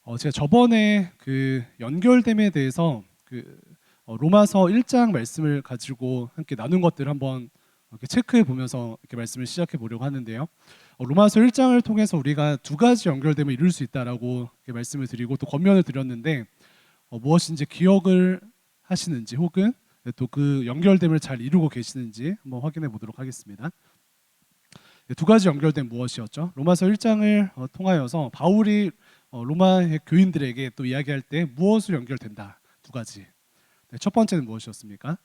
제가 저번에 그 연결됨에 대해서 로마서 1장 말씀을 가지고 함께 나눈 것들을 한번 이렇게 체크해 보면서 이렇게 말씀을 시작해 보려고 하는데요. 로마서 1장을 통해서 우리가 두 가지 연결됨을 이룰 수 있다라고 이렇게 말씀을 드리고 또 권면을 드렸는데 무엇인지 기억을 하시는지 혹은 또 그 연결됨을 잘 이루고 계시는지 한번 확인해 보도록 하겠습니다. 두 가지 연결됨 무엇이었죠? 로마서 1장을 통하여서 바울이 로마의 교인들에게 또 이야기할 때 무엇으로 연결된다? 두 가지. 첫 번째는 무엇이었습니까?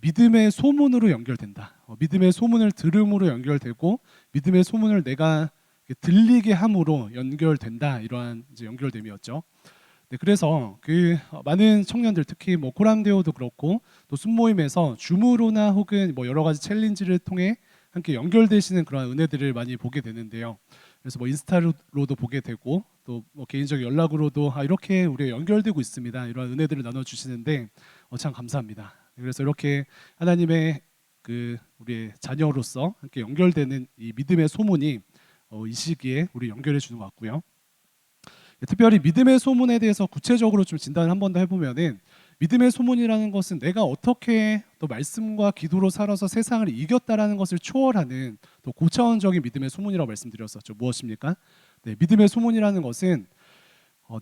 믿음의 소문으로 연결된다. 믿음의 소문을 들음으로 연결되고 믿음의 소문을 내가 들리게 함으로 연결된다. 이러한 이제 연결됨이었죠. 그래서 많은 청년들 특히 뭐 코람데오도 그렇고 또 순모임에서 줌으로나 혹은 뭐 여러 가지 챌린지를 통해 함께 연결되시는 그런 은혜들을 많이 보게 되는데요. 그래서 뭐 인스타로도 보게 되고 또 뭐 개인적 연락으로도 이렇게 우리가 연결되고 있습니다. 이런 은혜들을 나눠 주시는데 참 감사합니다. 그래서 이렇게 하나님의 우리의 자녀로서 함께 연결되는 이 믿음의 소문이 이 시기에 우리 연결해 주는 것 같고요. 특별히 믿음의 소문에 대해서 구체적으로 좀 진단을 한 번 더 해보면은 믿음의 소문이라는 것은 내가 어떻게 또 말씀과 기도로 살아서 세상을 이겼다라는 것을 초월하는 또 고차원적인 믿음의 소문이라고 말씀드렸었죠. 무엇입니까? 믿음의 소문이라는 것은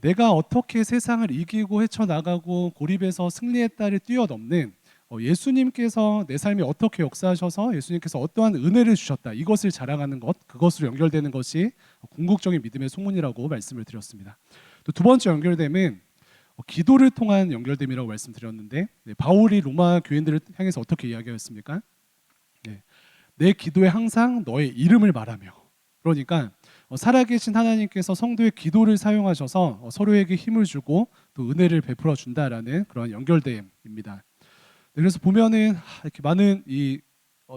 내가 어떻게 세상을 이기고 헤쳐나가고 고립에서 승리했다를 뛰어넘는 예수님께서 내 삶에 어떻게 역사하셔서 예수님께서 어떠한 은혜를 주셨다 이것을 자랑하는 것, 그것으로 연결되는 것이 궁극적인 믿음의 소문이라고 말씀을 드렸습니다. 또 두 번째 연결됨은 기도를 통한 연결됨이라고 말씀드렸는데 바울이 로마 교인들을 향해서 어떻게 이야기하였습니까? 내 기도에 항상 너의 이름을 말하며, 그러니까 살아계신 하나님께서 성도의 기도를 사용하셔서 서로에게 힘을 주고 또 은혜를 베풀어 준다라는 그런 연결됨입니다. 그래서 보면은 이렇게 많은 이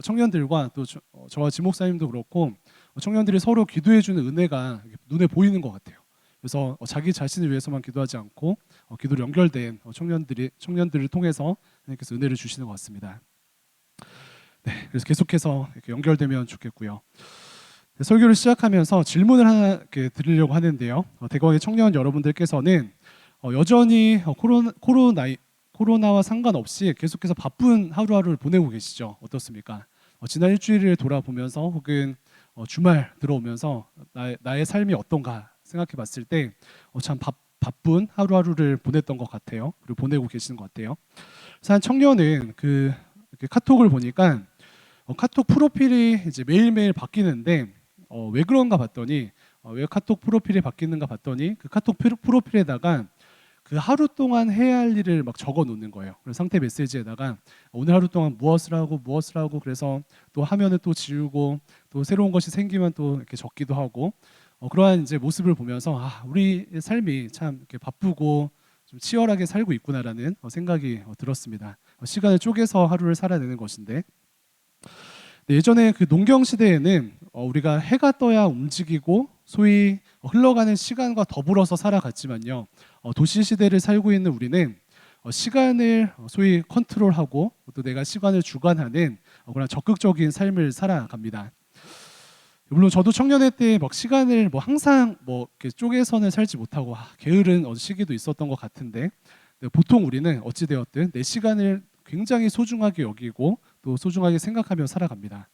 청년들과 또 저와 지 목사님도 그렇고 청년들이 서로 기도해 주는 은혜가 눈에 보이는 것 같아요. 그래서 자기 자신을 위해서만 기도하지 않고 기도로 연결된 청년들을 통해서 하나님께서 은혜를 주시는 것 같습니다. 네, 그래서 계속해서 이렇게 연결되면 좋겠고요. 설교를 시작하면서 질문을 하나 이렇게 드리려고 하는데요. 대거의 청년 여러분들께서는 여전히 코로나와 상관없이 계속해서 바쁜 하루하루를 보내고 계시죠? 어떻습니까? 지난 일주일을 돌아보면서 혹은 주말 들어오면서 나의 삶이 어떤가 생각해 봤을 때 참 바쁜 하루하루를 보냈던 것 같아요. 그리고 보내고 계시는 것 같아요. 그래서 한 청년은 이렇게 카톡을 보니까 카톡 프로필이 이제 매일매일 바뀌는데 왜 그런가 봤더니 왜 카톡 프로필이 바뀌는가 봤더니 그 카톡 프로필에다가 그 하루 동안 해야 할 일을 막 적어 놓는 거예요. 그래서 상태 메시지에다가 오늘 하루 동안 무엇을 하고 그래서 또 하면은 또 지우고 또 새로운 것이 생기면 또 이렇게 적기도 하고 그러한 이제 모습을 보면서 우리 삶이 참 이렇게 바쁘고 좀 치열하게 살고 있구나라는 생각이 들었습니다. 시간을 쪼개서 하루를 살아내는 것인데 예전에 그 농경 시대에는 우리가 해가 떠야 움직이고 소위 흘러가는 시간과 더불어서 살아갔지만요. 도시 시대를 살고 있는 우리는 시간을 소위 컨트롤하고 또 내가 시간을 주관하는 그런 적극적인 삶을 살아갑니다. 물론 저도 청년회 때 막 시간을 뭐 항상 뭐 이렇게 쪼개서는 살지 못하고 게으른 시기도 있었던 것 같은데 보통 우리는 어찌 되었든 내 시간을 굉장히 소중하게 여기고 또 소중하게 생각하며 살아갑니다.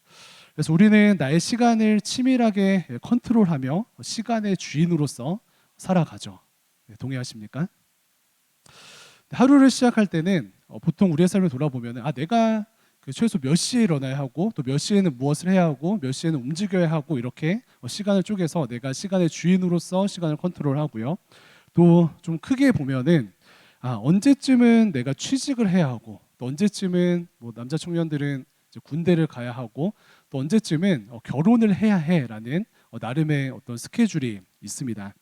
그래서 우리는 나의 시간을 치밀하게 컨트롤하며 시간의 주인으로서 살아가죠. 동의하십니까? 하루를 시작할 때는 보통 우리의 삶을 돌아보면 내가 최소 몇 시에 일어나야 하고 또 몇 시에는 무엇을 해야 하고 몇 시에는 움직여야 하고 이렇게 시간을 쪼개서 내가 시간의 주인으로서 시간을 컨트롤하고요. 또 좀 크게 보면은 언제쯤은 내가 취직을 해야 하고 또 언제쯤은 뭐 남자 청년들은 이제 군대를 가야 하고 또 언제쯤은 결혼을 해야 해라는 나름의 어떤 스케줄이 있습니다.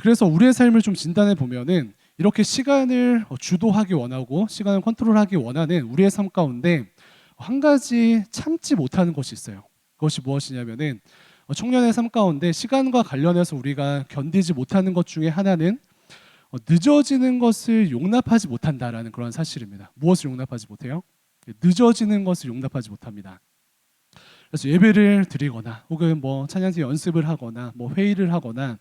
그래서 우리의 삶을 좀 진단해 보면은 이렇게 시간을 주도하기 원하고 시간을 컨트롤하기 원하는 우리의 삶 가운데 한 가지 참지 못하는 것이 있어요. 그것이 무엇이냐면은 청년의 삶 가운데 시간과 관련해서 우리가 견디지 못하는 것 중에 하나는 늦어지는 것을 용납하지 못한다라는 그런 사실입니다. 무엇을 용납하지 못해요? 늦어지는 것을 용납하지 못합니다. 그래서 예배를 드리거나 혹은 뭐 찬양팀 연습을 하거나 뭐 회의를 하거나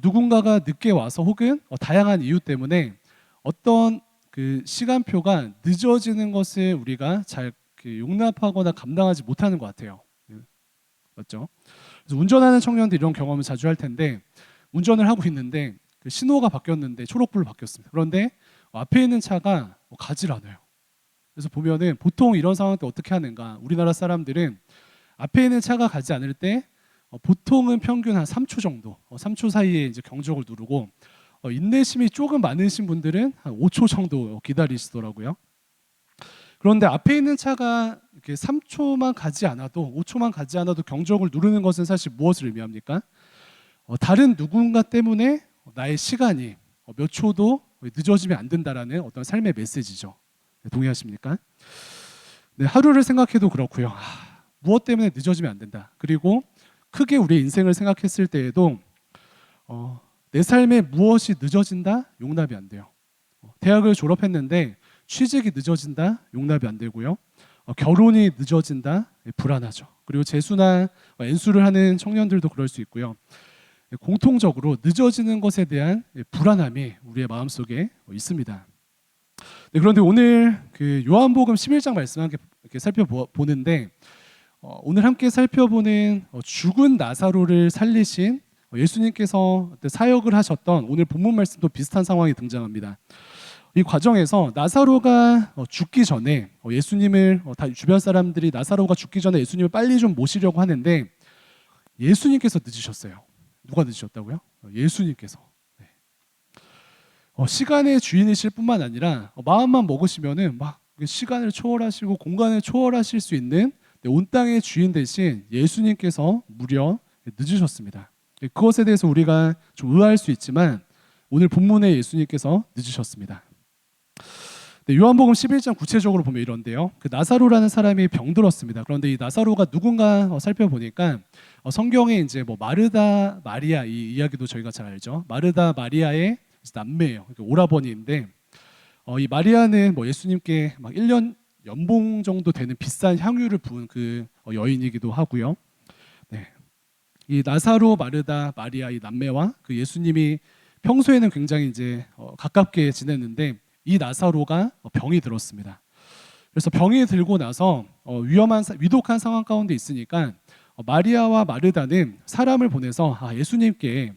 누군가가 늦게 와서 혹은 다양한 이유 때문에 어떤 그 시간표가 늦어지는 것을 우리가 잘 용납하거나 감당하지 못하는 것 같아요. 맞죠? 그래서 운전하는 청년들 이런 경험을 자주 할 텐데 운전을 하고 있는데 그 신호가 바뀌었는데 초록불로 바뀌었습니다. 그런데 앞에 있는 차가 가질 않아요. 그래서 보면은 보통 이런 상황 때 어떻게 하는가? 우리나라 사람들은 앞에 있는 차가 가지 않을 때 보통은 평균 한 3초 정도, 3초 사이에 이제 경적을 누르고 인내심이 조금 많으신 분들은 한 5초 정도 기다리시더라고요. 그런데 앞에 있는 차가 이렇게 3초만 가지 않아도 5초만 가지 않아도 경적을 누르는 것은 사실 무엇을 의미합니까? 다른 누군가 때문에 나의 시간이 몇 초도 늦어지면 안 된다라는 어떤 삶의 메시지죠. 네, 동의하십니까? 네, 하루를 생각해도 그렇고요. 무엇 때문에 늦어지면 안 된다. 그리고 크게 우리의 인생을 생각했을 때에도 내 삶에 무엇이 늦어진다? 용납이 안 돼요. 대학을 졸업했는데 취직이 늦어진다? 용납이 안 되고요. 결혼이 늦어진다? 불안하죠. 그리고 재수나 N수를 하는 청년들도 그럴 수 있고요. 공통적으로 늦어지는 것에 대한 불안함이 우리의 마음속에 있습니다. 네, 그런데 오늘 그 요한복음 11장 말씀 함께 이렇게 살펴보는데 오늘 함께 살펴보는 죽은 나사로를 살리신 예수님께서 사역을 하셨던 오늘 본문 말씀도 비슷한 상황이 등장합니다. 이 과정에서 나사로가 죽기 전에 예수님을 주변 사람들이 나사로가 죽기 전에 예수님을 빨리 좀 모시려고 하는데 예수님께서 늦으셨어요. 누가 늦으셨다고요? 예수님께서. 네. 시간의 주인이실 뿐만 아니라 마음만 먹으시면은 막 시간을 초월하시고 공간을 초월하실 수 있는 온 땅의 주인 대신 예수님께서 무려 늦으셨습니다. 그것에 대해서 우리가 좀 의아할 수 있지만 오늘 본문에 예수님께서 늦으셨습니다. 네, 요한복음 11장 구체적으로 보면 이런데요. 그 나사로라는 사람이 병들었습니다. 그런데 이 나사로가 누군가 살펴보니까 성경에 이제 뭐 마르다 마리아 이 이야기도 저희가 잘 알죠. 마르다 마리아의 남매예요. 오라버니인데 이 마리아는 뭐 예수님께 막 1년 연봉 정도 되는 비싼 향유를 부은 그 여인이기도 하고요. 네. 이 나사로, 마르다, 마리아 이 남매와 그 예수님이 평소에는 굉장히 이제 가깝게 지냈는데 이 나사로가 병이 들었습니다. 그래서 병이 들고 나서 위독한 상황 가운데 있으니까 마리아와 마르다는 사람을 보내서 예수님께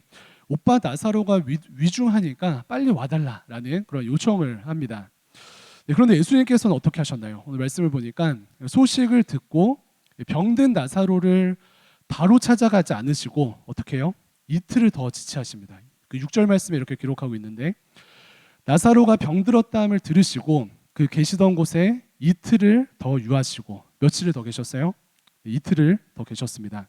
오빠 나사로가 위중하니까 빨리 와달라라는 그런 요청을 합니다. 네, 그런데 예수님께서는 어떻게 하셨나요? 오늘 말씀을 보니까 소식을 듣고 병든 나사로를 바로 찾아가지 않으시고 어떻게 해요? 이틀을 더 지체하십니다. 그 6절 말씀에 이렇게 기록하고 있는데 나사로가 병들었다함을 들으시고 그 계시던 곳에 이틀을 더 유하시고 며칠을 더 계셨어요? 이틀을 더 계셨습니다.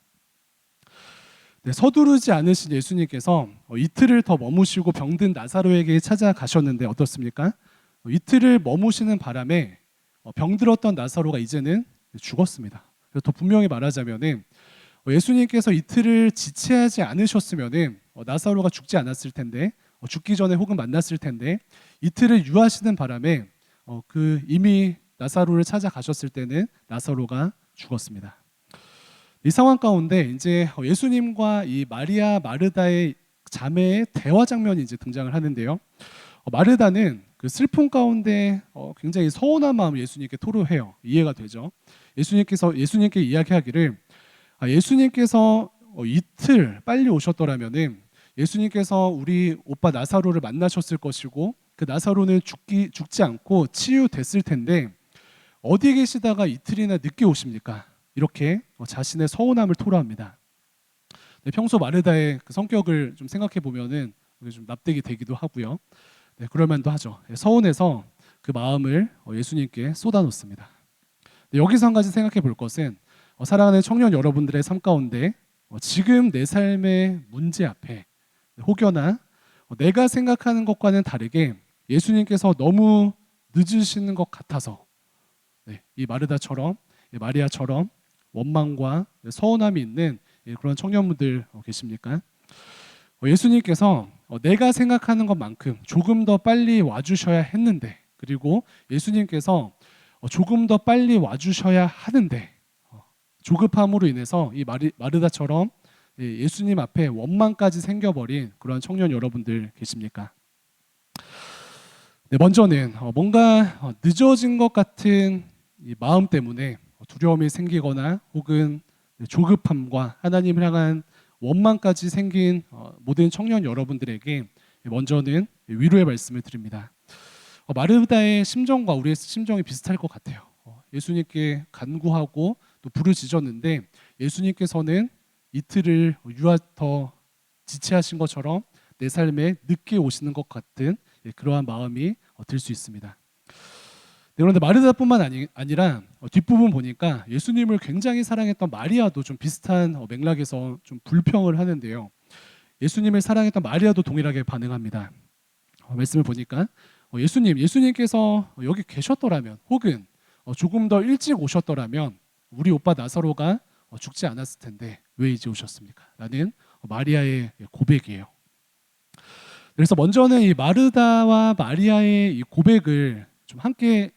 네, 서두르지 않으신 예수님께서 이틀을 더 머무시고 병든 나사로에게 찾아가셨는데 어떻습니까? 이틀을 머무시는 바람에 병들었던 나사로가 이제는 죽었습니다. 그래서 더 분명히 말하자면은 예수님께서 이틀을 지체하지 않으셨으면은 나사로가 죽지 않았을 텐데 죽기 전에 혹은 만났을 텐데 이틀을 유하시는 바람에 그 이미 나사로를 찾아가셨을 때는 나사로가 죽었습니다. 이 상황 가운데 이제 예수님과 이 마리아 마르다의 자매의 대화 장면이 이제 등장을 하는데요. 마르다는 그 슬픔 가운데 굉장히 서운한 마음을 예수님께 토로해요. 이해가 되죠. 예수님께 이야기하기를 예수님께서 이틀 빨리 오셨더라면은 예수님께서 우리 오빠 나사로를 만나셨을 것이고 그 나사로는 죽지 않고 치유됐을 텐데 어디 계시다가 이틀이나 늦게 오십니까? 이렇게 자신의 서운함을 토로합니다. 네, 평소 마르다의 그 성격을 좀 생각해 보면은 좀 납득이 되기도 하고요. 네, 그럴 만도 하죠. 서운해서 그 마음을 예수님께 쏟아놓습니다. 네, 여기서 한 가지 생각해 볼 것은 사랑하는 청년 여러분들의 삶 가운데 지금 내 삶의 문제 앞에 혹여나 내가 생각하는 것과는 다르게 예수님께서 너무 늦으시는 것 같아서 이 마르다처럼 마리아처럼 원망과 서운함이 있는 그런 청년분들 계십니까? 예수님께서 내가 생각하는 것만큼 조금 더 빨리 와주셔야 했는데 그리고 예수님께서 조금 더 빨리 와주셔야 하는데 조급함으로 인해서 이 마르다처럼 예수님 앞에 원망까지 생겨버린 그런 청년 여러분들 계십니까? 네, 먼저는 뭔가 늦어진 것 같은 이 마음 때문에 두려움이 생기거나 혹은 조급함과 하나님을 향한 원망까지 생긴 모든 청년 여러분들에게 먼저는 위로의 말씀을 드립니다. 마르다의 심정과 우리의 심정이 비슷할 것 같아요. 예수님께 간구하고 또 부르짖었는데 예수님께서는 이틀을 더 지체하신 것처럼 내 삶에 늦게 오시는 것 같은 그러한 마음이 들 수 있습니다. 그런데 마르다뿐만 아니라 뒷부분 보니까 예수님을 굉장히 사랑했던 마리아도 좀 비슷한 맥락에서 좀 불평을 하는데요. 예수님을 사랑했던 마리아도 동일하게 반응합니다. 말씀을 보니까 예수님께서 여기 계셨더라면 혹은 조금 더 일찍 오셨더라면 우리 오빠 나사로가 죽지 않았을 텐데 왜 이제 오셨습니까? 라는 마리아의 고백이에요. 그래서 먼저는 이 마르다와 마리아의 이 고백을 좀 함께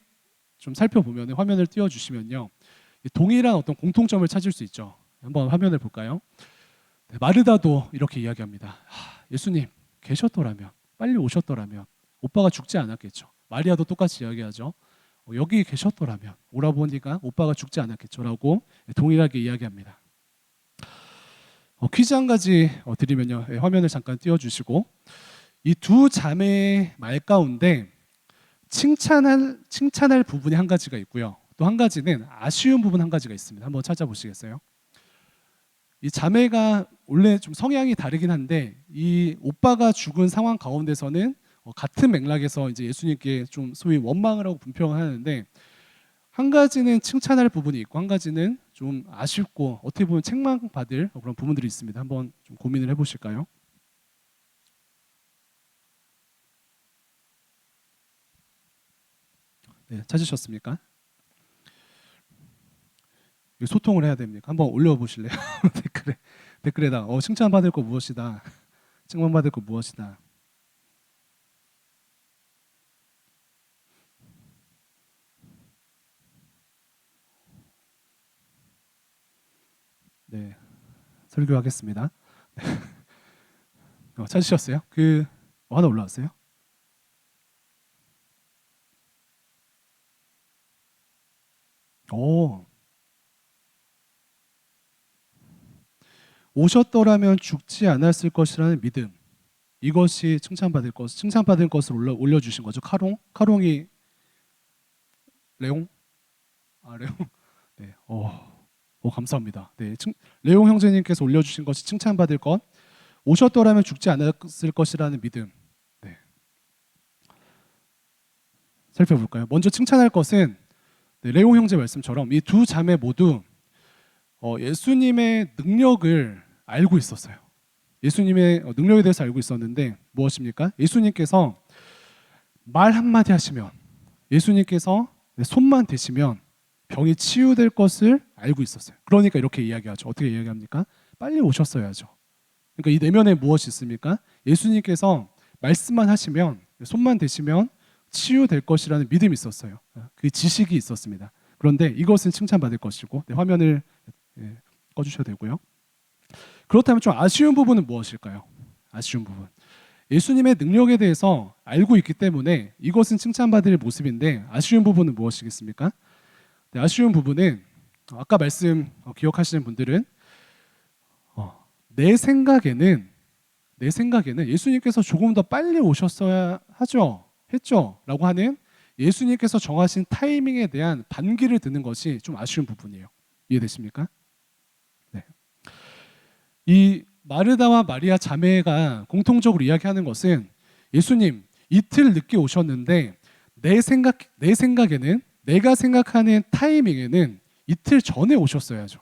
좀 살펴보면 화면을 띄워주시면요, 동일한 어떤 공통점을 찾을 수 있죠. 한번 화면을 볼까요? 네, 마르다도 이렇게 이야기합니다. 예수님 계셨더라면, 빨리 오셨더라면 오빠가 죽지 않았겠죠. 마리아도 똑같이 이야기하죠. 여기 계셨더라면 오라버니가 오빠가 죽지 않았겠죠라고 동일하게 이야기합니다. 퀴즈 한 가지 드리면요, 화면을 잠깐 띄워주시고, 이 두 자매의 말 가운데 칭찬할 부분이 한 가지가 있고요. 또 한 가지는 아쉬운 부분 한 가지가 있습니다. 한번 찾아보시겠어요? 이 자매가 원래 좀 성향이 다르긴 한데 이 오빠가 죽은 상황 가운데서는 같은 맥락에서 이제 예수님께 좀 소위 원망을 하고 분평을 하는데, 한 가지는 칭찬할 부분이 있고 한 가지는 좀 아쉽고 어떻게 보면 책망받을 그런 부분들이 있습니다. 한번 좀 고민을 해보실까요? 네, 찾으셨습니까? 소통을 해야 됩니까? 한번 올려보실래요? 댓글에다가 칭찬받을 거 무엇이다, 칭찬받을 거 무엇이다. 네, 설교하겠습니다. 찾으셨어요? 하나 올라왔어요? 오, 오셨더라면 죽지 않았을 것이라는 믿음. 이것이 칭찬받을 것을 올려주신 거죠. 카롱이 레옹? 레옹. 네, 감사합니다. 네, 레옹 형제님께서 올려주신 것이 칭찬받을 것, 오셨더라면 죽지 않았을 것이라는 믿음. 네, 살펴볼까요? 먼저 칭찬할 것은 레옹 형제 말씀처럼 이 두 자매 모두 예수님의 능력을 알고 있었어요. 예수님의 능력에 대해서 알고 있었는데 무엇입니까? 예수님께서 말 한마디 하시면, 예수님께서 손만 대시면 병이 치유될 것을 알고 있었어요. 그러니까 이렇게 이야기하죠. 어떻게 이야기합니까? 빨리 오셨어야죠. 그러니까 이 내면에 무엇이 있습니까? 예수님께서 말씀만 하시면, 손만 대시면 치유될 것이라는 믿음이 있었어요. 그 지식이 있었습니다. 그런데 이것은 칭찬받을 것이고, 화면을 꺼주셔도 되고요. 그렇다면 좀 아쉬운 부분은 무엇일까요? 아쉬운 부분. 예수님의 능력에 대해서 알고 있기 때문에 이것은 칭찬받을 모습인데 아쉬운 부분은 무엇이겠습니까? 네, 아쉬운 부분은 아까 말씀 기억하시는 분들은 내 생각에는 예수님께서 조금 더 빨리 오셨어야 했죠 라고 하는 예수님께서 정하신 타이밍에 대한 반기를 드는 것이 좀 아쉬운 부분이에요. 이해되십니까? 네. 이 마르다와 마리아 자매가 공통적으로 이야기하는 것은 예수님 이틀 늦게 오셨는데 내 생각에는, 내가 생각하는 타이밍에는 이틀 전에 오셨어야죠.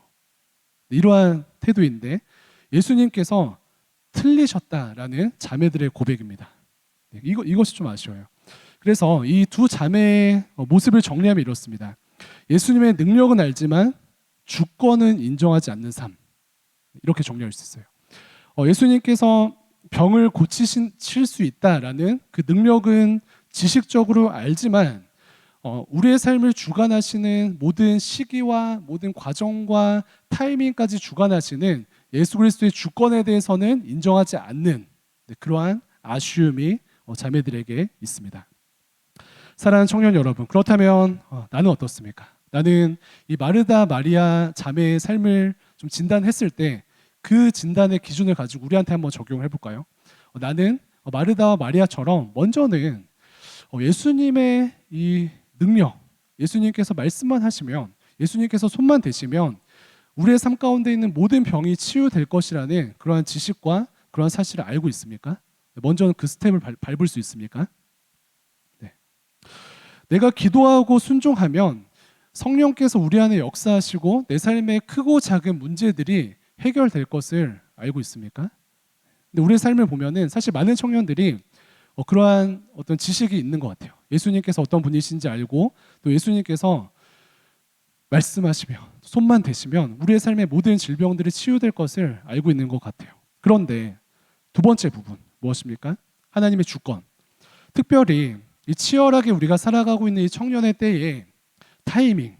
이러한 태도인데 예수님께서 틀리셨다라는 자매들의 고백입니다. 이것이 좀 아쉬워요. 그래서 이 두 자매의 모습을 정리하면 이렇습니다. 예수님의 능력은 알지만 주권은 인정하지 않는 삶. 이렇게 정리할 수 있어요. 예수님께서 병을 고치실 수 있다라는 그 능력은 지식적으로 알지만 우리의 삶을 주관하시는 모든 시기와 모든 과정과 타이밍까지 주관하시는 예수 그리스도의 주권에 대해서는 인정하지 않는 그러한 아쉬움이 자매들에게 있습니다. 사랑하는 청년 여러분, 그렇다면 나는 어떻습니까? 나는 이 마르다 마리아 자매의 삶을 좀 진단했을 때 그 진단의 기준을 가지고 우리한테 한번 적용을 해볼까요? 나는 마르다와 마리아처럼 먼저는 예수님의 이 능력, 예수님께서 말씀만 하시면, 예수님께서 손만 대시면 우리의 삶 가운데 있는 모든 병이 치유될 것이라는 그러한 지식과 그러한 사실을 알고 있습니까? 먼저는 그 스텝을 밟을 수 있습니까? 네. 내가 기도하고 순종하면 성령께서 우리 안에 역사하시고 내 삶의 크고 작은 문제들이 해결될 것을 알고 있습니까? 근데 우리의 삶을 보면은 사실 많은 청년들이 그러한 어떤 지식이 있는 것 같아요. 예수님께서 어떤 분이신지 알고 또 예수님께서 말씀하시면 손만 대시면 우리의 삶의 모든 질병들이 치유될 것을 알고 있는 것 같아요. 그런데 두 번째 부분 무엇입니까? 하나님의 주권. 특별히 이 치열하게 우리가 살아가고 있는 이 청년의 때에 타이밍,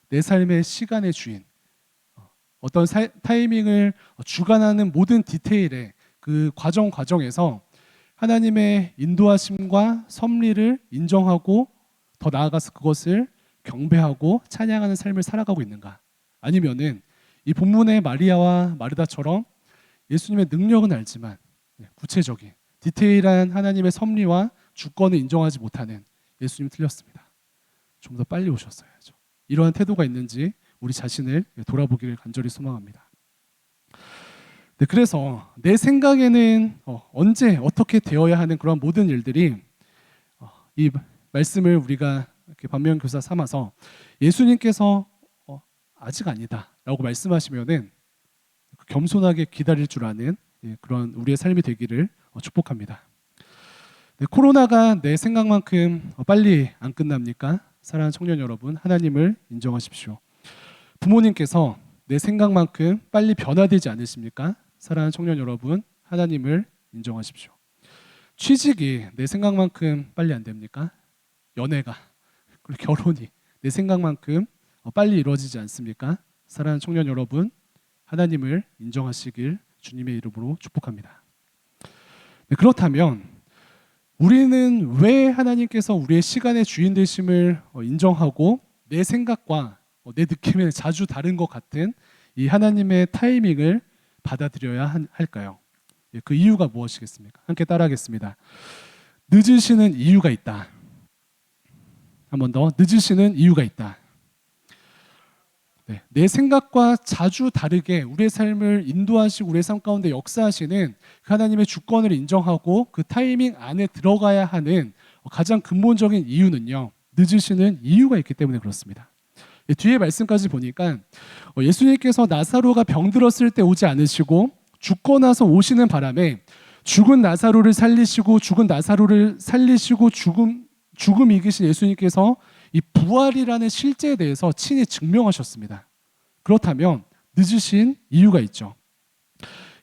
내 삶의 시간의 주인, 어떤 타이밍을 주관하는 모든 디테일의 그 과정에서 하나님의 인도하심과 섭리를 인정하고 더 나아가서 그것을 경배하고 찬양하는 삶을 살아가고 있는가? 아니면은 이 본문의 마리아와 마르다처럼 예수님의 능력은 알지만 구체적인 디테일한 하나님의 섭리와 주권을 인정하지 못하는 예수님 틀렸습니다. 좀 더 빨리 오셨어야죠. 이러한 태도가 있는지 우리 자신을 돌아보기를 간절히 소망합니다. 네, 그래서 내 생각에는 언제 어떻게 되어야 하는 그런 모든 일들이 이 말씀을 우리가 이렇게 반면교사 삼아서 예수님께서 아직 아니다라고 말씀하시면은 겸손하게 기다릴 줄 아는 그런 우리의 삶이 되기를 축복합니다. 네, 코로나가 내 생각만큼 빨리 안 끝납니까? 사랑하는 청년 여러분, 하나님을 인정하십시오. 부모님께서 내 생각만큼 빨리 변화되지 않으십니까? 사랑하는 청년 여러분, 하나님을 인정하십시오. 취직이 내 생각만큼 빨리 안 됩니까? 연애가, 그리고 결혼이 내 생각만큼 빨리 이루어지지 않습니까? 사랑하는 청년 여러분, 하나님을 인정하시길 주님의 이름으로 축복합니다. 네, 그렇다면 우리는 왜 하나님께서 우리의 시간의 주인 되심을 인정하고 내 생각과 내 느낌에 자주 다른 것 같은 이 하나님의 타이밍을 받아들여야 할까요? 그 이유가 무엇이겠습니까? 함께 따라하겠습니다. 늦으시는 이유가 있다. 한 번 더. 늦으시는 이유가 있다. 네, 내 생각과 자주 다르게 우리의 삶을 인도하시고 우리의 삶 가운데 역사하시는 그 하나님의 주권을 인정하고 그 타이밍 안에 들어가야 하는 가장 근본적인 이유는요, 늦으시는 이유가 있기 때문에 그렇습니다. 뒤에 말씀까지 보니까 예수님께서 나사로가 병들었을 때 오지 않으시고 죽고 나서 오시는 바람에 죽은 나사로를 살리시고 죽음 이기신 예수님께서 이 부활이라는 실제에 대해서 친히 증명하셨습니다. 그렇다면 늦으신 이유가 있죠.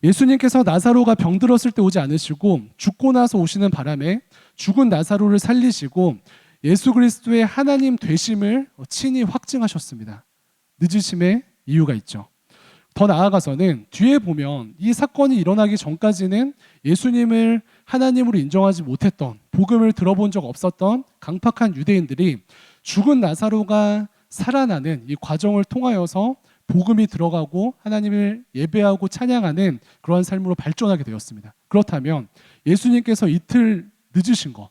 예수님께서 나사로가 병들었을 때 오지 않으시고 죽고 나서 오시는 바람에 죽은 나사로를 살리시고 예수 그리스도의 하나님 되심을 친히 확증하셨습니다. 늦으심의 이유가 있죠. 더 나아가서는 뒤에 보면 이 사건이 일어나기 전까지는 예수님을 하나님으로 인정하지 못했던, 복음을 들어본 적 없었던 강팍한 유대인들이 죽은 나사로가 살아나는 이 과정을 통하여서 복음이 들어가고 하나님을 예배하고 찬양하는 그러한 삶으로 발전하게 되었습니다. 그렇다면 예수님께서 이틀 늦으신 것,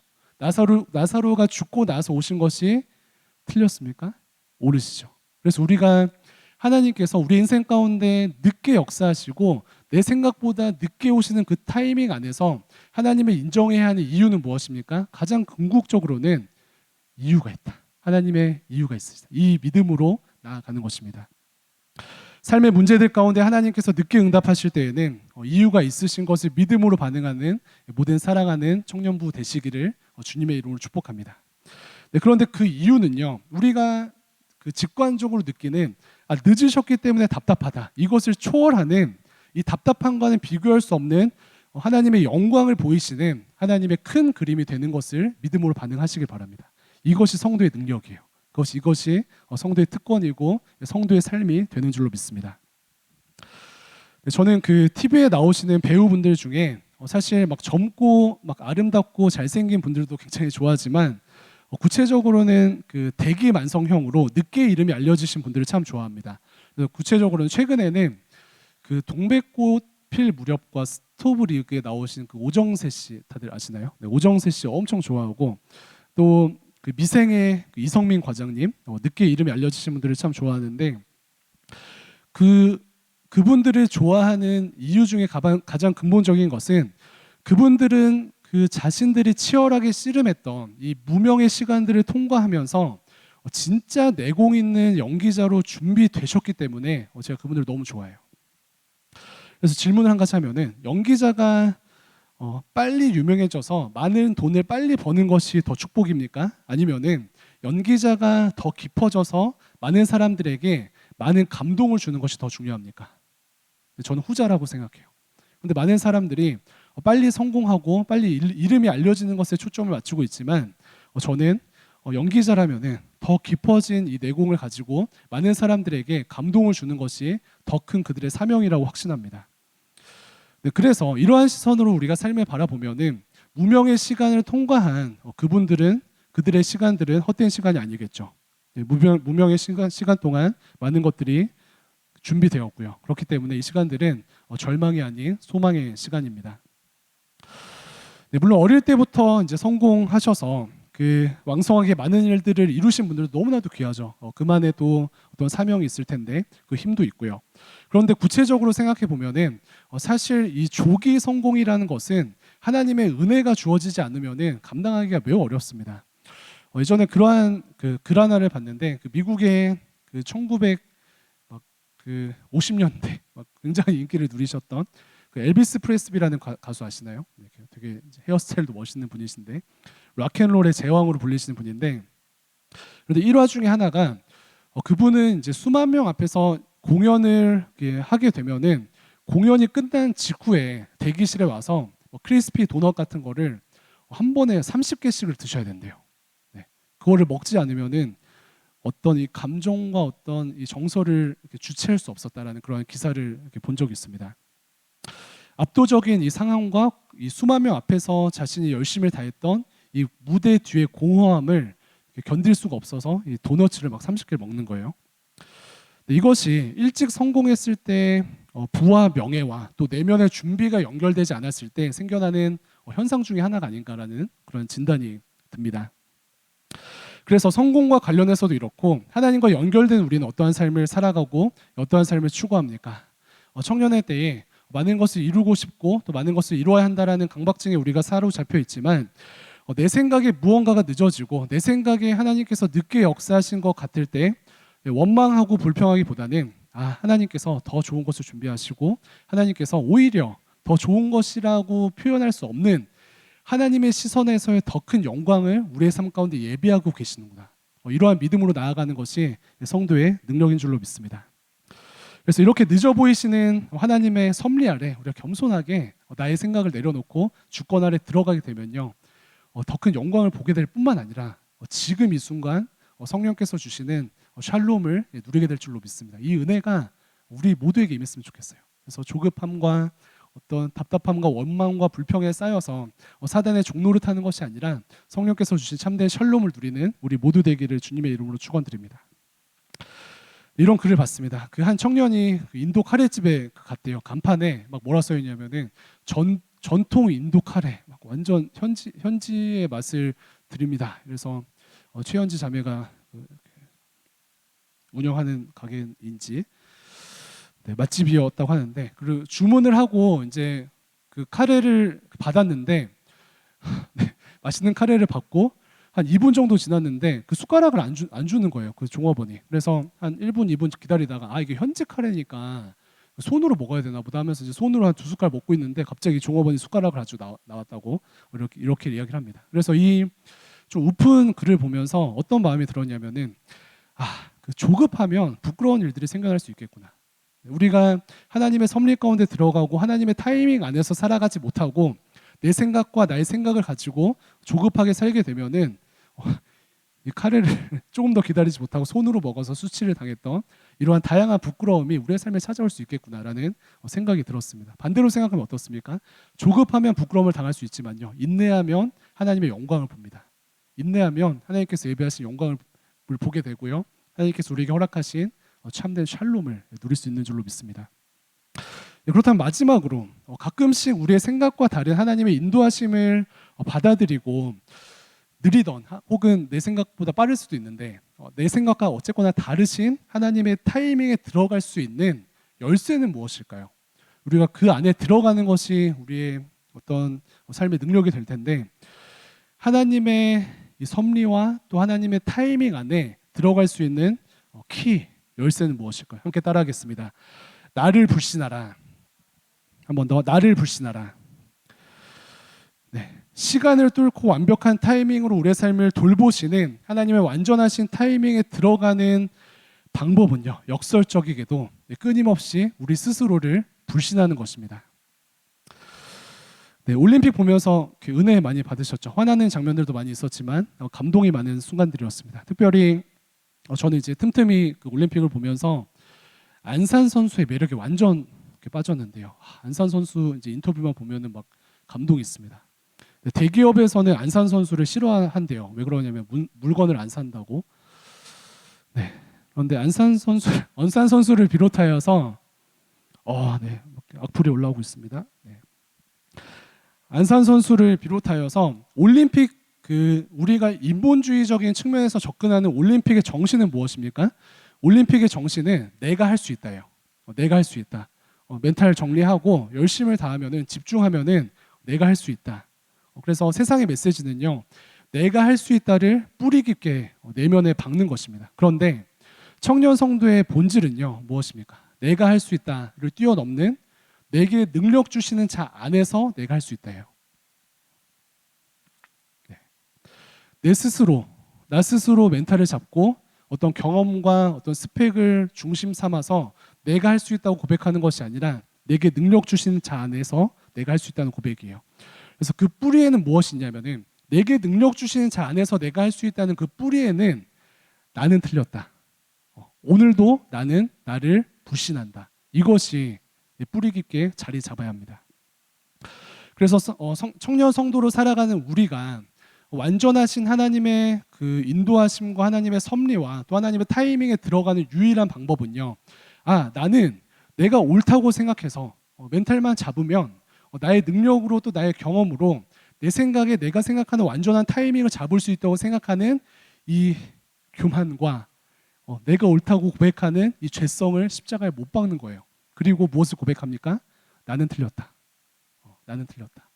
나사로가 죽고 나서 오신 것이 틀렸습니까? 옳으시죠. 그래서 우리가 하나님께서 우리 인생 가운데 늦게 역사하시고 내 생각보다 늦게 오시는 그 타이밍 안에서 하나님을 인정해야 하는 이유는 무엇입니까? 가장 궁극적으로는 이유가 있다. 하나님의 이유가 있으시다. 이 믿음으로 나아가는 것입니다. 삶의 문제들 가운데 하나님께서 늦게 응답하실 때에는 이유가 있으신 것을 믿음으로 반응하는 모든 사랑하는 청년부 되시기를 주님의 이름으로 축복합니다. 네, 그런데 그 이유는요, 우리가 그 직관적으로 느끼는 늦으셨기 때문에 답답하다, 이것을 초월하는 이 답답함과는 비교할 수 없는 하나님의 영광을 보이시는 하나님의 큰 그림이 되는 것을 믿음으로 반응하시길 바랍니다. 이것이 성도의 능력이에요. 이것이 성도의 특권이고 성도의 삶이 되는 줄로 믿습니다. 저는 그 TV에 나오시는 배우분들 중에 사실 막 젊고 막 아름답고 잘생긴 분들도 굉장히 좋아하지만 구체적으로는 그 대기만성형으로 늦게 이름이 알려지신 분들을 참 좋아합니다. 그래서 구체적으로는 최근에는 그 동백꽃 필 무렵과 스토브리그에 나오신 그 오정세 씨 다들 아시나요? 네, 오정세 씨 엄청 좋아하고 또 그 미생의 그 이성민 과장님 늦게 이름이 알려지신 분들을 참 좋아하는데 그 그분들을 좋아하는 이유 중에 가장 근본적인 것은 그분들은 그 자신들이 치열하게 씨름했던 이 무명의 시간들을 통과하면서 진짜 내공 있는 연기자로 준비되셨기 때문에 제가 그분들을 너무 좋아해요. 그래서 질문을 한 가지 하면은 연기자가 빨리 유명해져서 많은 돈을 빨리 버는 것이 더 축복입니까? 아니면은 연기자가 더 깊어져서 많은 사람들에게 많은 감동을 주는 것이 더 중요합니까? 저는 후자라고 생각해요. 근데 많은 사람들이 빨리 성공하고 빨리 이름이 알려지는 것에 초점을 맞추고 있지만 저는 연기자라면은 더 깊어진 이 내공을 가지고 많은 사람들에게 감동을 주는 것이 더 큰 그들의 사명이라고 확신합니다. 네, 그래서 이러한 시선으로 우리가 삶을 바라보면은 무명의 시간을 통과한 그분들은 그들의 시간들은 헛된 시간이 아니겠죠. 네, 무명의 시간 동안 많은 것들이 준비되었고요. 그렇기 때문에 이 시간들은 절망이 아닌 소망의 시간입니다. 네, 물론 어릴 때부터 이제 성공하셔서 그 왕성하게 많은 일들을 이루신 분들도 너무나도 귀하죠. 그만해도 어떤 사명이 있을 텐데 그 힘도 있고요. 그런데 구체적으로 생각해 보면은 사실 이 조기 성공이라는 것은 하나님의 은혜가 주어지지 않으면은 감당하기가 매우 어렵습니다. 예전에 그러한 그 하나를 봤는데 그 미국의 그 1950년대 굉장히 인기를 누리셨던 그 엘비스 프레슬리라는 가수 아시나요? 되게 헤어스타일도 멋있는 분이신데 락앤롤의 제왕으로 불리시는 분인데 그런데 일화 중에 하나가 그분은 이제 수만 명 앞에서 공연을 하게 되면은 공연이 끝난 직후에 대기실에 와서 크리스피 도넛 같은 거를 한 번에 30개씩을 드셔야 된대요. 네. 그거를 먹지 않으면은 어떤 이 감정과 어떤 이 정서를 주체할 수 없었다라는 그런 기사를 본 적이 있습니다. 압도적인 이 상황과 이 수만 명 앞에서 자신이 열심을 다했던 이 무대 뒤의 공허함을 견딜 수가 없어서 이 도너츠를 막 30개를 먹는 거예요. 이것이 일찍 성공했을 때 부와 명예와 또 내면의 준비가 연결되지 않았을 때 생겨나는 현상 중에 하나가 아닌가라는 그런 진단이 듭니다. 그래서 성공과 관련해서도 이렇고 하나님과 연결된 우리는 어떠한 삶을 살아가고 어떠한 삶을 추구합니까? 청년의 때에 많은 것을 이루고 싶고 또 많은 것을 이루어야 한다라는 강박증에 우리가 사로잡혀 있지만 내 생각에 무언가가 늦어지고 내 생각에 하나님께서 늦게 역사하신 것 같을 때 원망하고 불평하기보다는 하나님께서 더 좋은 것을 준비하시고 하나님께서 오히려 더 좋은 것이라고 표현할 수 없는 하나님의 시선에서의 더 큰 영광을 우리의 삶 가운데 예비하고 계시는구나. 이러한 믿음으로 나아가는 것이 성도의 능력인 줄로 믿습니다. 그래서 이렇게 늦어 보이시는 하나님의 섭리 아래 우리가 겸손하게 나의 생각을 내려놓고 주권 아래 들어가게 되면요, 더 큰 영광을 보게 될 뿐만 아니라 지금 이 순간 성령께서 주시는 샬롬을 누리게 될 줄로 믿습니다. 이 은혜가 우리 모두에게 임했으면 좋겠어요. 그래서 조급함과 어떤 답답함과 원망과 불평에 쌓여서 사단의 종로를 타는 것이 아니라 성령께서 주신 참된 샬롬을 누리는 우리 모두 되기를 주님의 이름으로 축원드립니다. 이런 글을 봤습니다. 그 한 청년이 인도 카레집에 갔대요. 간판에 막 뭐라 써 있냐면은 전통 인도 카레, 막 완전 현지의 맛을 드립니다. 그래서 최현지 자매가 운영하는 가게인지 맛집이었다고 하는데, 그리고 주문을 하고 이제 그 카레를 받았는데 맛있는 카레를 받고 한 2분 정도 지났는데 그 숟가락을 안 주는 거예요. 그 종업원이. 그래서 한 1분, 2분 기다리다가 이게 현지 카레니까 손으로 먹어야 되나 보다 하면서 이제 손으로 한 2숟갈 먹고 있는데 갑자기 종업원이 숟가락을 가지고 나왔다고 이렇게 이야기를 합니다. 그래서 이 좀 우픈 글을 보면서 어떤 마음이 들었냐면은 그 조급하면 부끄러운 일들이 생겨날 수 있겠구나. 우리가 하나님의 섭리 가운데 들어가고 하나님의 타이밍 안에서 살아가지 못하고 내 생각과 나의 생각을 가지고 조급하게 살게 되면은 이 카레를 조금 더 기다리지 못하고 손으로 먹어서 수치를 당했던 이러한 다양한 부끄러움이 우리의 삶에 찾아올 수 있겠구나라는 생각이 들었습니다. 반대로 생각하면 어떻습니까? 조급하면 부끄러움을 당할 수 있지만요, 인내하면 하나님의 영광을 봅니다. 인내하면 하나님께서 예비하신 영광을 보게 되고요, 하나님께서 우리에게 허락하신 참된 샬롬을 누릴 수 있는 줄로 믿습니다. 그렇다면 마지막으로 가끔씩 우리의 생각과 다른 하나님의 인도하심을 받아들이고 느리던 혹은 내 생각보다 빠를 수도 있는데 내 생각과 어쨌거나 다르신 하나님의 타이밍에 들어갈 수 있는 열쇠는 무엇일까요? 우리가 그 안에 들어가는 것이 우리의 어떤 삶의 능력이 될 텐데, 하나님의 이 섭리와 또 하나님의 타이밍 안에 들어갈 수 있는 키, 열쇠는 무엇일까요? 함께 따라하겠습니다. 나를 불신하라. 한 번 더, 나를 불신하라. 네. 시간을 뚫고 완벽한 타이밍으로 우리의 삶을 돌보시는 하나님의 완전하신 타이밍에 들어가는 방법은요, 역설적이게도 끊임없이 우리 스스로를 불신하는 것입니다. 네, 올림픽 보면서 은혜 많이 받으셨죠. 화나는 장면들도 많이 있었지만 감동이 많은 순간들이었습니다. 특별히 저는 이제 틈틈이 그 올림픽을 보면서 안산 선수의 매력에 완전 빠졌는데요. 안산 선수 이제 인터뷰만 보면은 막 감동이 있습니다. 대기업에서는 안산 선수를 싫어한대요. 왜 그러냐면 물건을 안 산다고. 네. 그런데 안산 선수를 비롯하여서 네, 악플이 올라오고 있습니다. 네. 안산 선수를 비롯하여서 올림픽 우리가 인본주의적인 측면에서 접근하는 올림픽의 정신은 무엇입니까? 올림픽의 정신은 내가 할 수 있다예요. 내가 할 수 있다. 멘탈 정리하고 열심을 다하면은, 집중하면은 내가 할 수 있다. 그래서 세상의 메시지는요, 내가 할 수 있다를 뿌리 깊게 내면에 박는 것입니다. 그런데 청년 성도의 본질은요, 무엇입니까? 내가 할 수 있다를 뛰어넘는 내게 능력 주시는 자 안에서 내가 할 수 있다예요. 네. 나 스스로 멘탈을 잡고 어떤 경험과 어떤 스펙을 중심 삼아서 내가 할 수 있다고 고백하는 것이 아니라 내게 능력 주시는 자 안에서 내가 할 수 있다는 고백이에요. 그래서 그 뿌리에는 무엇이 있냐면은, 내게 능력 주시는 자 안에서 내가 할 수 있다는 그 뿌리에는 나는 틀렸다. 오늘도 나는 나를 불신한다. 이것이 뿌리 깊게 자리 잡아야 합니다. 그래서 청년 성도로 살아가는 우리가 완전하신 하나님의 그 인도하심과 하나님의 섭리와 또 하나님의 타이밍에 들어가는 유일한 방법은요, 나는 내가 옳다고 생각해서 멘탈만 잡으면 나의 능력으로 또 나의 경험으로 내 생각에 내가 생각하는 완전한 타이밍을 잡을 수 있다고 생각하는 이 교만과 내가 옳다고 고백하는 이 죄성을 십자가에 못 박는 거예요. 그리고 무엇을 고백합니까? 나는 틀렸다. 나는 틀렸다.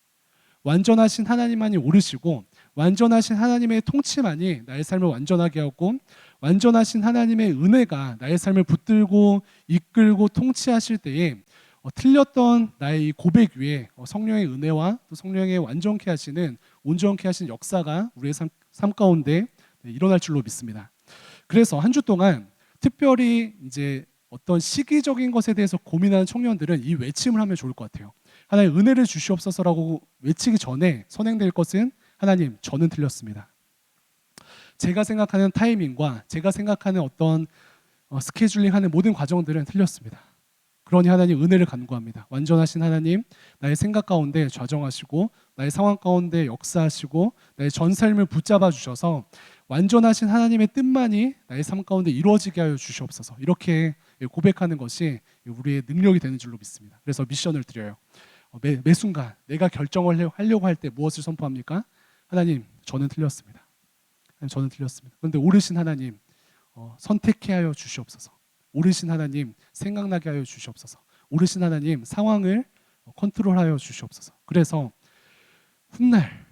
완전하신 하나님만이 옳으시고 완전하신 하나님의 통치만이 나의 삶을 완전하게 하고 완전하신 하나님의 은혜가 나의 삶을 붙들고 이끌고 통치하실 때에 틀렸던 나의 이 고백 위에 성령의 은혜와 또 성령의 완전케 하시는, 온전케 하시는 역사가 우리의 삶 가운데 일어날 줄로 믿습니다. 그래서 한 주 동안 특별히 이제 어떤 시기적인 것에 대해서 고민하는 청년들은 이 외침을 하면 좋을 것 같아요. 하나님 은혜를 주시옵소서라고 외치기 전에 선행될 것은, 하나님 저는 틀렸습니다. 제가 생각하는 타이밍과 제가 생각하는 어떤 스케줄링하는 모든 과정들은 틀렸습니다. 그러니 하나님 은혜를 간구합니다. 완전하신 하나님, 나의 생각 가운데 좌정하시고 나의 상황 가운데 역사하시고 나의 전 삶을 붙잡아 주셔서 완전하신 하나님의 뜻만이 나의 삶 가운데 이루어지게 하여 주시옵소서. 이렇게 고백하는 것이 우리의 능력이 되는 줄로 믿습니다. 그래서 미션을 드려요. 매 순간 내가 결정을 하려고 할 때 무엇을 선포합니까? 하나님 저는 틀렸습니다. 하나님 저는 틀렸습니다. 그런데 옳으신 하나님 선택해 하여 주시옵소서. 옳으신 하나님 생각나게 하여 주시옵소서. 옳으신 하나님 상황을 컨트롤하여 주시옵소서. 그래서 훗날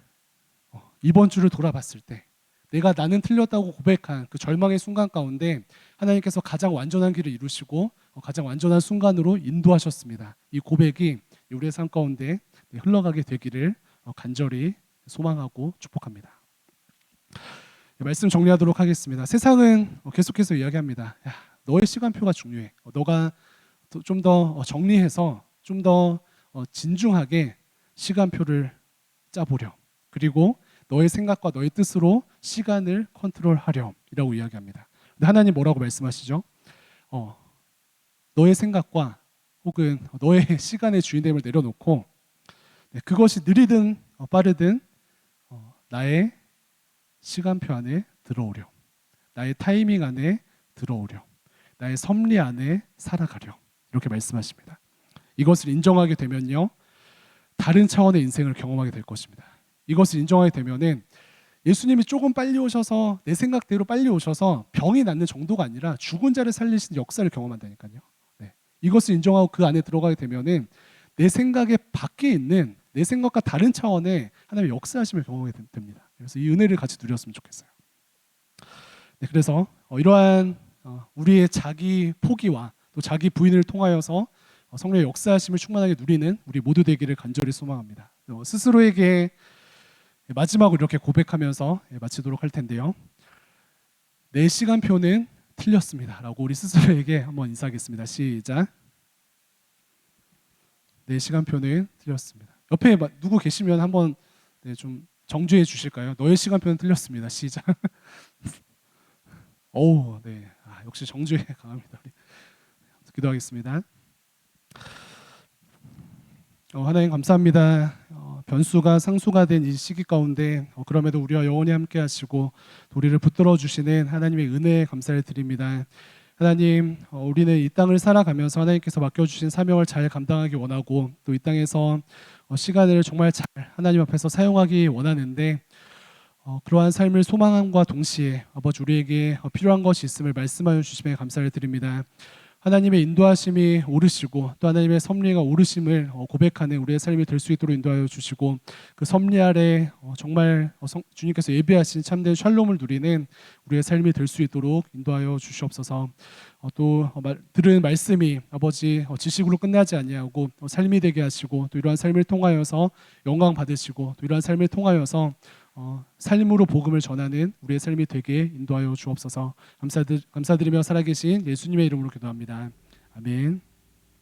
이번 주를 돌아봤을 때 내가 나는 틀렸다고 고백한 그 절망의 순간 가운데 하나님께서 가장 완전한 길을 이루시고 가장 완전한 순간으로 인도하셨습니다. 이 고백이 우리의 삶 가운데 흘러가게 되기를 간절히 소망하고 축복합니다. 말씀 정리하도록 하겠습니다. 세상은 계속해서 이야기합니다. 야, 너의 시간표가 중요해. 너가 좀 더 정리해서 좀 더 진중하게 시간표를 짜보렴. 그리고 너의 생각과 너의 뜻으로 시간을 컨트롤하렴이라고 이야기합니다. 근데 하나님 뭐라고 말씀하시죠? 너의 생각과 혹은 너의 시간의 주인됨을 내려놓고 그것이 느리든 빠르든 나의 시간표 안에 들어오렴. 나의 타이밍 안에 들어오렴. 나의 섭리 안에 살아가렴. 이렇게 말씀하십니다. 이것을 인정하게 되면요, 다른 차원의 인생을 경험하게 될 것입니다. 이것을 인정하게 되면은 예수님이 조금 빨리 오셔서 내 생각대로 빨리 오셔서 병이 낫는 정도가 아니라 죽은 자를 살리신 역사를 경험한다니까요. 네. 이것을 인정하고 그 안에 들어가게 되면은 내 생각의 밖에 있는 내 생각과 다른 차원의 하나님의 역사하심을 경험하게 됩니다. 그래서 이 은혜를 같이 누렸으면 좋겠어요. 네, 그래서 이러한 우리의 자기 포기와 또 자기 부인을 통하여서 성령의 역사하심을 충만하게 누리는 우리 모두 되기를 간절히 소망합니다. 스스로에게 마지막으로 이렇게 고백하면서 마치도록 할 텐데요. 내 시간표는 틀렸습니다 라고 우리 스스로에게 한번 인사하겠습니다. 시작. 내 시간표는 틀렸습니다. 옆에 누구 계시면 한번 좀 정죄해 주실까요? 너의 시간표는 틀렸습니다. 시작. 네. 역시 정죄에 강합니다. 기도하겠습니다. 하나님 감사합니다. 변수가 상수가 된 이 시기 가운데 그럼에도 우리와 영원히 함께 하시고 우리를 붙들어 주시는 하나님의 은혜에 감사를 드립니다. 하나님, 우리는 이 땅을 살아가면서 하나님께서 맡겨주신 사명을 잘 감당하기 원하고 또 이 땅에서 시간을 정말 잘 하나님 앞에서 사용하기 원하는데 그러한 삶을 소망함과 동시에 아버지 우리에게 필요한 것이 있음을 말씀하여 주심에 감사를 드립니다. 하나님의 인도하심이 오르시고 또 하나님의 섭리가 오르심을 고백하는 우리의 삶이 될 수 있도록 인도하여 주시고 그 섭리 아래 정말 주님께서 예비하신 참된 샬롬을 누리는 우리의 삶이 될 수 있도록 인도하여 주시옵소서. 또 들은 말씀이 아버지 지식으로 끝나지 아니하고 삶이 되게 하시고 또 이러한 삶을 통하여서 영광 받으시고 또 이러한 삶을 통하여서 삶으로 복음을 전하는 우리의 삶이 되게 인도하여 주옵소서. 감사드리며 살아계신 예수님의 이름으로 기도합니다. 아멘.